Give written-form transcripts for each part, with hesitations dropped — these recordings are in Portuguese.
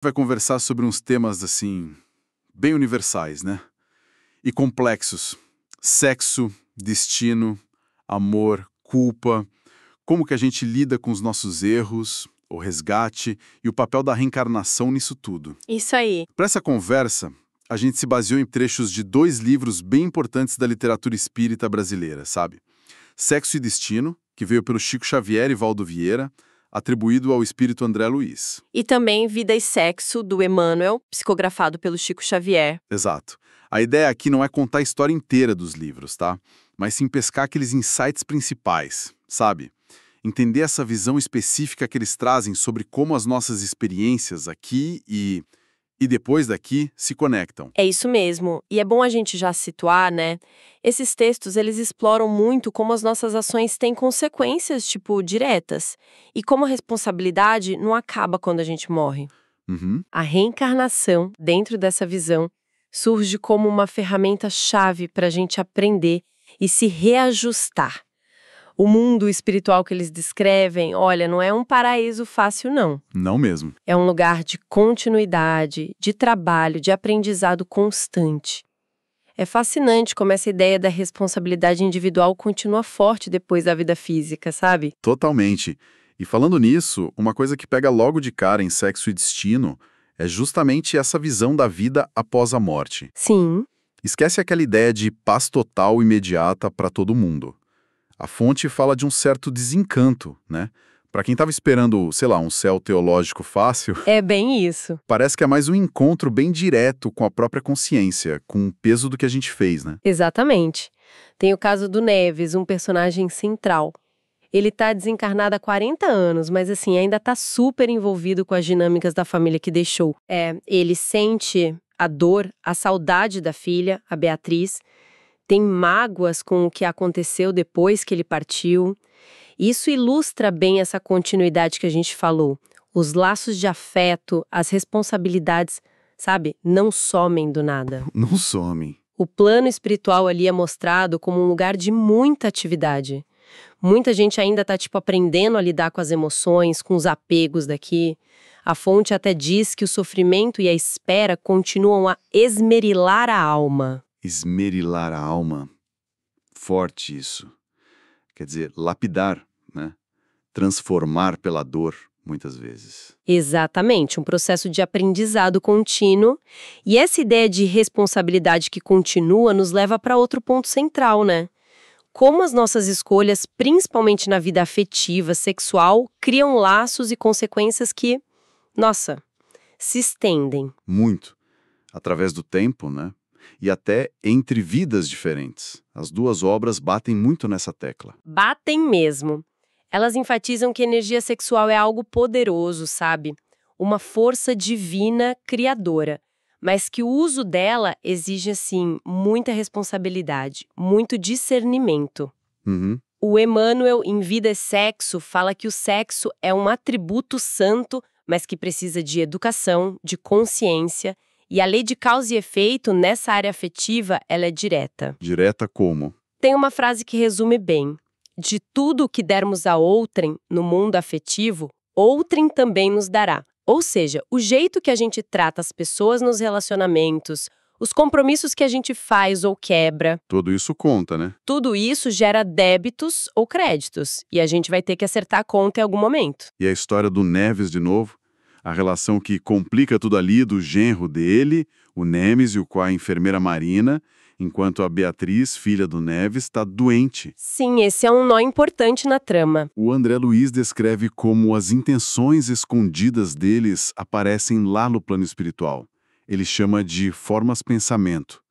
Vai conversar sobre uns temas, assim, bem universais, né? E complexos. Sexo, destino, amor, culpa, como que a gente lida com os nossos erros, o resgate e o papel da reencarnação nisso tudo. Isso aí. Para essa conversa, a gente se baseou em trechos de 2 livros bem importantes da literatura espírita brasileira, sabe? Sexo e Destino, que veio pelo Chico Xavier e Valdo Vieira, atribuído ao espírito André Luiz. E também Vida e Sexo, do Emmanuel, psicografado pelo Chico Xavier. Exato. A ideia aqui não é contar a história inteira dos livros, tá? Mas sim pescar aqueles insights principais, sabe? Entender essa visão específica que eles trazem sobre como as nossas experiências aqui e depois daqui se conectam. É isso mesmo. E é bom a gente já situar, né? Esses textos, eles exploram muito como as nossas ações têm consequências, tipo, diretas. E como a responsabilidade não acaba quando a gente morre. Uhum. A reencarnação, dentro dessa visão, surge como uma ferramenta-chave para a gente aprender e se reajustar. O mundo espiritual que eles descrevem, olha, não é um paraíso fácil, não. Não mesmo. É um lugar de continuidade, de trabalho, de aprendizado constante. É fascinante como essa ideia da responsabilidade individual continua forte depois da vida física, sabe? Totalmente. E falando nisso, uma coisa que pega logo de cara em Sexo e Destino é justamente essa visão da vida após a morte. Sim, Esquece aquela ideia de paz total imediata para todo mundo. A fonte fala de um certo desencanto, né? Para quem estava esperando, sei lá, um céu teológico fácil, é bem isso. parece que é mais um encontro bem direto com a própria consciência, com o peso do que a gente fez, né? Exatamente. Tem o caso do Neves, um personagem central. Ele tá desencarnado há 40 anos, mas assim, ainda tá super envolvido com as dinâmicas da família que deixou. Ele sente a dor, a saudade da filha, a Beatriz, tem mágoas com o que aconteceu depois que ele partiu. Isso ilustra bem essa continuidade que a gente falou. Os laços de afeto, as responsabilidades, sabe, não somem do nada. Não some. O plano espiritual ali é mostrado como um lugar de muita atividade. Muita gente ainda está, aprendendo a lidar com as emoções, com os apegos daqui. A fonte até diz que o sofrimento e a espera continuam a esmerilar a alma. Esmerilar a alma. Forte isso. Quer dizer, lapidar, né? Transformar pela dor, muitas vezes. Exatamente, um processo de aprendizado contínuo. E essa ideia de responsabilidade que continua nos leva para outro ponto central, né? Como as nossas escolhas, principalmente na vida afetiva, sexual, criam laços e consequências que, nossa, se estendem. Muito. Através do tempo, né? E até entre vidas diferentes. As 2 obras batem muito nessa tecla. Batem mesmo. Elas enfatizam que a energia sexual é algo poderoso, sabe? Uma força divina criadora. Mas que o uso dela exige, assim, muita responsabilidade, muito discernimento. Uhum. O Emmanuel, em Vida e Sexo, fala que o sexo é um atributo santo, mas que precisa de educação, de consciência. E a lei de causa e efeito, nessa área afetiva, ela é direta. Direta como? Tem uma frase que resume bem. De tudo o que dermos a outrem no mundo afetivo, outrem também nos dará. Ou seja, o jeito que a gente trata as pessoas nos relacionamentos, os compromissos que a gente faz ou quebra, Tudo isso conta, né? tudo isso gera débitos ou créditos. E a gente vai ter que acertar a conta em algum momento. E a história do Neves de novo? A relação que complica tudo ali do genro dele, o Nêmesio, com a enfermeira Marina, enquanto a Beatriz, filha do Neves, está doente. Sim, esse é um nó importante na trama. O André Luiz descreve como as intenções escondidas deles aparecem lá no plano espiritual. Ele chama de formas-pensamento.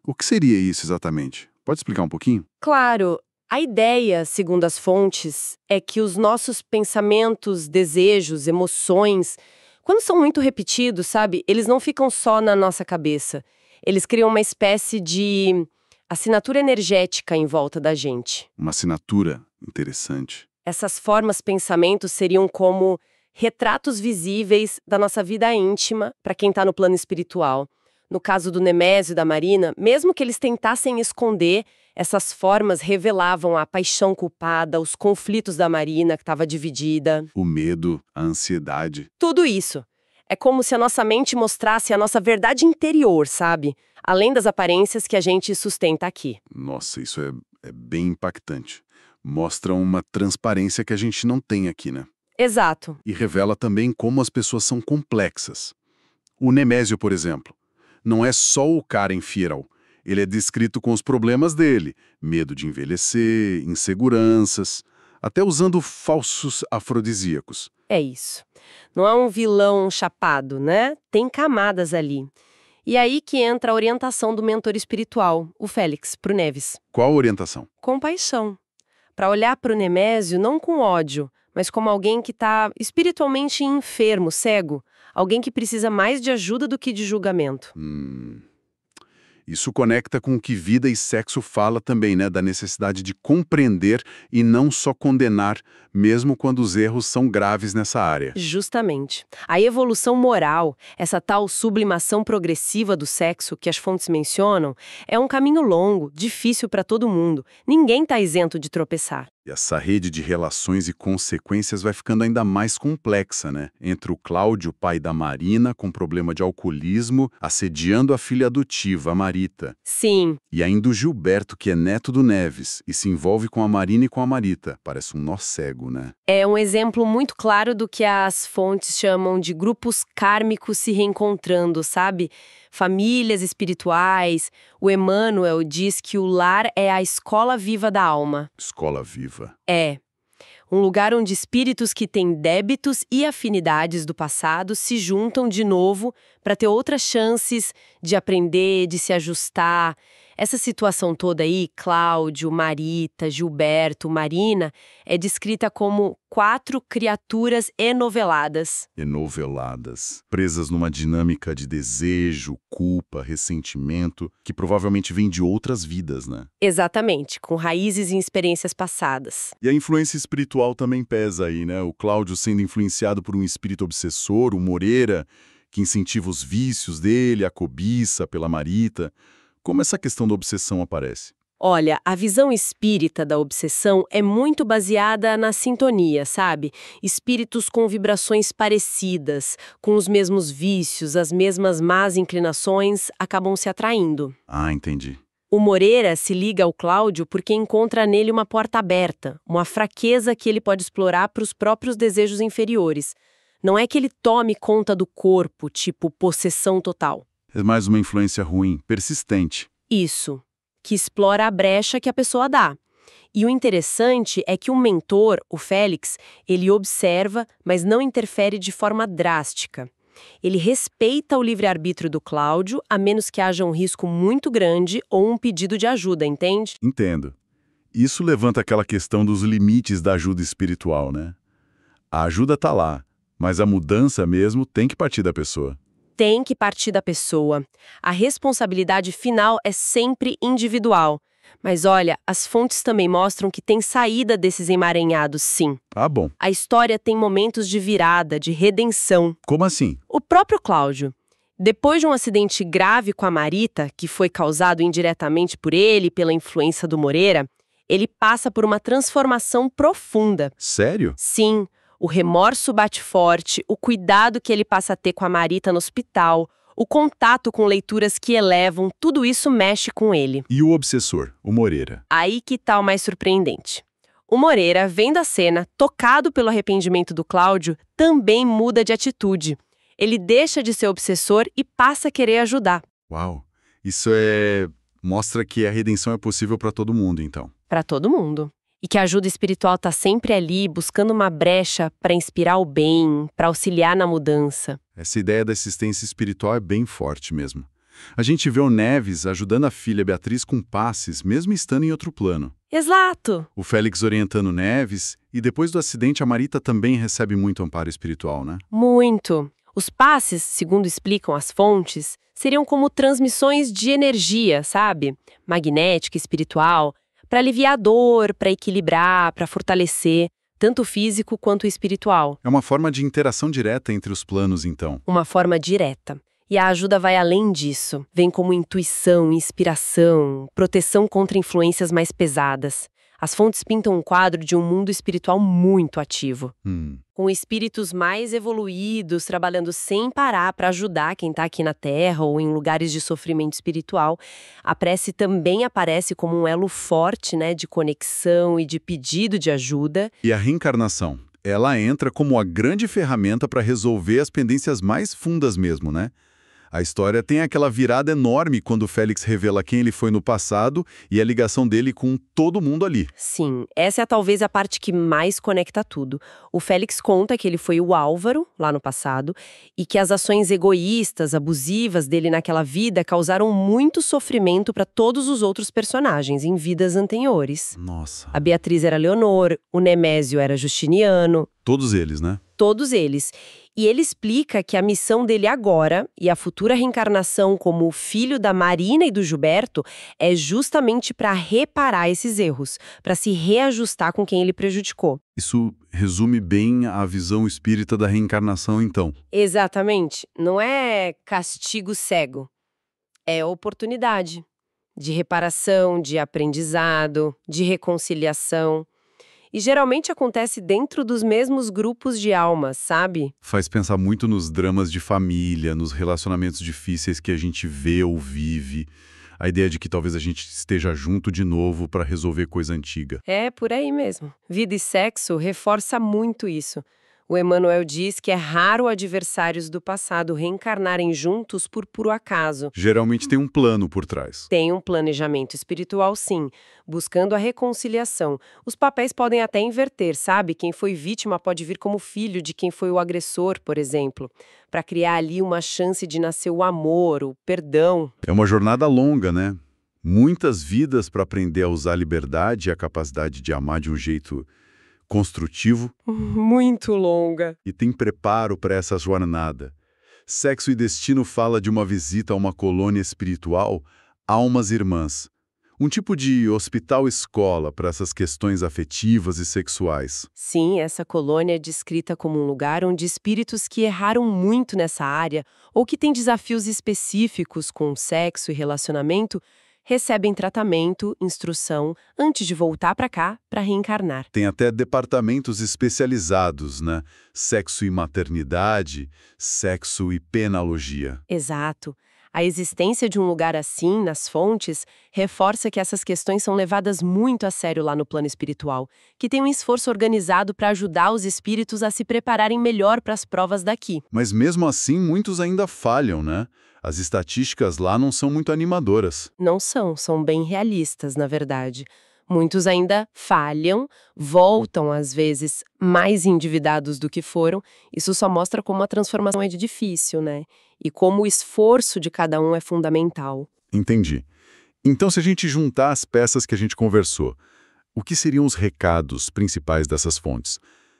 O que seria isso exatamente? Pode explicar um pouquinho? Claro, a ideia, segundo as fontes, é que os nossos pensamentos, desejos, emoções, quando são muito repetidos, sabe, eles não ficam só na nossa cabeça. Eles criam uma espécie de assinatura energética em volta da gente. Uma assinatura interessante. Essas formas pensamentos seriam como retratos visíveis da nossa vida íntima para quem está no plano espiritual. No caso do Nemésio e da Marina, mesmo que eles tentassem esconder, essas formas revelavam a paixão culpada, os conflitos da Marina, que estava dividida. O medo, a ansiedade. Tudo isso. É como se a nossa mente mostrasse a nossa verdade interior, sabe? Além das aparências que a gente sustenta aqui. Nossa, isso é bem impactante. Mostra uma transparência que a gente não tem aqui, né? Exato. E revela também como as pessoas são complexas. O Nemésio, por exemplo, não é só o cara infiel. Ele é descrito com os problemas dele, medo de envelhecer, inseguranças, até usando falsos afrodisíacos. É isso. Não é um vilão chapado, né? Tem camadas ali. E aí que entra a orientação do mentor espiritual, o Félix, pro Neves. Qual a orientação? Compaixão. Para olhar pro Nemésio não com ódio, mas como alguém que está espiritualmente enfermo, cego. Alguém que precisa mais de ajuda do que de julgamento. Isso conecta com o que Vida e Sexo fala também, né? Da necessidade de compreender e não só condenar, mesmo quando os erros são graves nessa área. Justamente. A evolução moral, essa tal sublimação progressiva do sexo que as fontes mencionam, é um caminho longo, difícil para todo mundo. Ninguém está isento de tropeçar. E essa rede de relações e consequências vai ficando ainda mais complexa, né? Entre o Cláudio, pai da Marina, com problema de alcoolismo, assediando a filha adotiva, a Marita. Sim. E ainda o Gilberto, que é neto do Neves, e se envolve com a Marina e com a Marita. Parece um nó cego, né? É um exemplo muito claro do que as fontes chamam de grupos kármicos se reencontrando, sabe? Famílias espirituais. O Emmanuel diz que o lar é a escola viva da alma. Escola viva. É. Um lugar onde espíritos que têm débitos e afinidades do passado se juntam de novo para ter outras chances de aprender, de se ajustar. Essa situação toda aí, Cláudio, Marita, Gilberto, Marina, é descrita como 4 criaturas enoveladas. Enoveladas, presas numa dinâmica de desejo, culpa, ressentimento, que provavelmente vem de outras vidas, né? Exatamente, com raízes em experiências passadas. E a influência espiritual também pesa aí, né? O Cláudio sendo influenciado por um espírito obsessor, o Moreira, que incentiva os vícios dele, a cobiça pela Marita. Como essa questão da obsessão aparece? Olha, a visão espírita da obsessão é muito baseada na sintonia, sabe? Espíritos com vibrações parecidas, com os mesmos vícios, as mesmas más inclinações, acabam se atraindo. Ah, entendi. O Moreira se liga ao Cláudio porque encontra nele uma porta aberta, uma fraqueza que ele pode explorar para os próprios desejos inferiores. Não é que ele tome conta do corpo, tipo possessão total. É mais uma influência ruim, persistente. Isso, que explora a brecha que a pessoa dá. E o interessante é que o mentor, o Félix, ele observa, mas não interfere de forma drástica. Ele respeita o livre-arbítrio do Cláudio, a menos que haja um risco muito grande ou um pedido de ajuda, entende? Entendo. Isso levanta aquela questão dos limites da ajuda espiritual, né? A ajuda tá lá, mas a mudança mesmo tem que partir da pessoa. Tem que partir da pessoa. A responsabilidade final é sempre individual. Mas olha, as fontes também mostram que tem saída desses emaranhados, sim. Ah, bom. A história tem momentos de virada, de redenção. Como assim? O próprio Cláudio, depois de um acidente grave com a Marita, que foi causado indiretamente por ele e pela influência do Moreira, ele passa por uma transformação profunda. Sério? Sim. O remorso bate forte, o cuidado que ele passa a ter com a Marita no hospital, o contato com leituras que elevam, tudo isso mexe com ele. E o obsessor, o Moreira? Aí que tá o mais surpreendente. O Moreira, vendo a cena, tocado pelo arrependimento do Cláudio, também muda de atitude. Ele deixa de ser obsessor e passa a querer ajudar. Uau! Isso mostra que a redenção é possível para todo mundo, então. Para todo mundo. E que a ajuda espiritual está sempre ali, buscando uma brecha para inspirar o bem, para auxiliar na mudança. Essa ideia da assistência espiritual é bem forte mesmo. A gente vê o Neves ajudando a filha Beatriz com passes, mesmo estando em outro plano. Exato! O Félix orientando o Neves, e depois do acidente a Marita também recebe muito amparo espiritual, né? Muito. Os passes, segundo explicam as fontes, seriam como transmissões de energia, sabe? Magnética, espiritual, para aliviar a dor, para equilibrar, para fortalecer, tanto o físico quanto o espiritual. É uma forma de interação direta entre os planos, então. Uma forma direta. E a ajuda vai além disso. Vem como intuição, inspiração, proteção contra influências mais pesadas. As fontes pintam um quadro de um mundo espiritual muito ativo, Hum. com espíritos mais evoluídos trabalhando sem parar para ajudar quem está aqui na Terra ou em lugares de sofrimento espiritual. A prece também aparece como um elo forte, né, de conexão e de pedido de ajuda. E a reencarnação? Ela entra como a grande ferramenta para resolver as pendências mais fundas mesmo, né? A história tem aquela virada enorme quando o Félix revela quem ele foi no passado e a ligação dele com todo mundo ali. Sim, essa é talvez a parte que mais conecta tudo. O Félix conta que ele foi o Álvaro, lá no passado, e que as ações egoístas, abusivas dele naquela vida causaram muito sofrimento para todos os outros personagens em vidas anteriores. Nossa. A Beatriz era Leonor, o Nemésio era Justiniano, Todos eles, né? todos eles. E ele explica que a missão dele agora, e a futura reencarnação como o filho da Marina e do Gilberto, é justamente para reparar esses erros, para se reajustar com quem ele prejudicou. Isso resume bem a visão espírita da reencarnação, então. Exatamente. Não é castigo cego. É oportunidade de reparação, de aprendizado, de reconciliação. E geralmente acontece dentro dos mesmos grupos de almas, sabe? Faz pensar muito nos dramas de família, nos relacionamentos difíceis que a gente vê ou vive. A ideia de que talvez a gente esteja junto de novo para resolver coisa antiga. É por aí mesmo. Vida e sexo reforça muito isso. O Emmanuel diz que é raro adversários do passado reencarnarem juntos por puro acaso. Geralmente tem um plano por trás. Tem um planejamento espiritual, sim, buscando a reconciliação. Os papéis podem até inverter, sabe? Quem foi vítima pode vir como filho de quem foi o agressor, por exemplo, para criar ali uma chance de nascer o amor, o perdão. É uma jornada longa, né? Muitas vidas para aprender a usar a liberdade e a capacidade de amar de um jeito construtivo. Muito longa. E tem preparo para essa jornada. Sexo e Destino fala de uma visita a uma colônia espiritual, Almas Irmãs. Um tipo de hospital-escola para essas questões afetivas e sexuais. Sim, essa colônia é descrita como um lugar onde espíritos que erraram muito nessa área ou que têm desafios específicos com sexo e relacionamento recebem tratamento, instrução, antes de voltar para cá para reencarnar. Tem até departamentos especializados, né? Sexo e maternidade, sexo e penologia. Exato. A existência de um lugar assim, nas fontes, reforça que essas questões são levadas muito a sério lá no plano espiritual, que tem um esforço organizado para ajudar os espíritos a se prepararem melhor para as provas daqui. Mas mesmo assim, muitos ainda falham, né? As estatísticas lá não são muito animadoras. Não são bem realistas, na verdade. Muitos ainda falham, voltam, às vezes, mais endividados do que foram. Isso só mostra como a transformação é difícil, né? E como o esforço de cada um é fundamental. Entendi. Então, se a gente juntar as peças que a gente conversou, o que seriam os recados principais dessas fontes?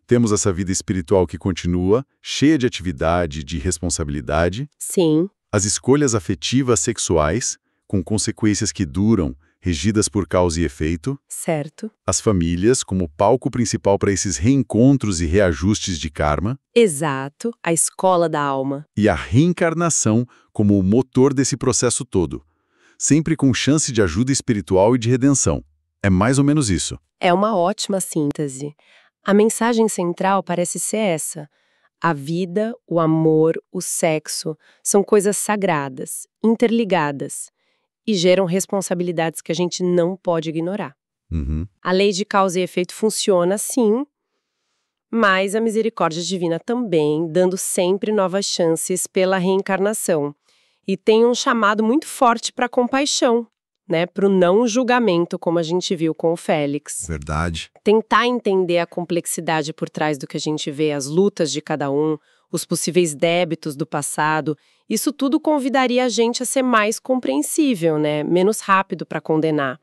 Temos essa vida espiritual que continua, cheia de atividade, de responsabilidade. Sim. As escolhas afetivas sexuais, com consequências que duram, regidas por causa e efeito. Certo. As famílias, como palco principal para esses reencontros e reajustes de karma. Exato. A escola da alma. E a reencarnação como o motor desse processo todo. Sempre com chance de ajuda espiritual e de redenção. É mais ou menos isso. É uma ótima síntese. A mensagem central parece ser essa. A vida, o amor, o sexo são coisas sagradas, interligadas e geram responsabilidades que a gente não pode ignorar. Uhum. A lei de causa e efeito funciona, sim, mas a misericórdia divina também, dando sempre novas chances pela reencarnação. E tem um chamado muito forte para a compaixão, né, para o não julgamento, como a gente viu com o Félix. Verdade. Tentar entender a complexidade por trás do que a gente vê, as lutas de cada um, os possíveis débitos do passado, isso tudo convidaria a gente a ser mais compreensível, né? Menos rápido para condenar.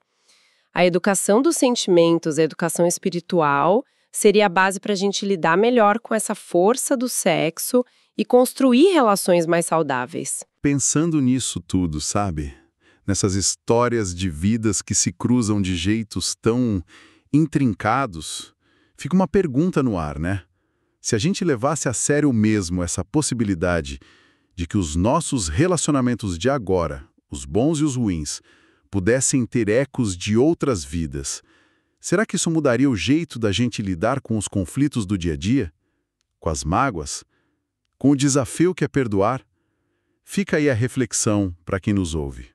A educação dos sentimentos, a educação espiritual, seria a base para a gente lidar melhor com essa força do sexo e construir relações mais saudáveis. Pensando nisso tudo, sabe? Nessas histórias de vidas que se cruzam de jeitos tão intrincados, fica uma pergunta no ar, né? Se a gente levasse a sério mesmo essa possibilidade de que os nossos relacionamentos de agora, os bons e os ruins, pudessem ter ecos de outras vidas, Será que isso mudaria o jeito da gente lidar com os conflitos do dia a dia? Com as mágoas? Com o desafio que é perdoar? Fica aí a reflexão para quem nos ouve.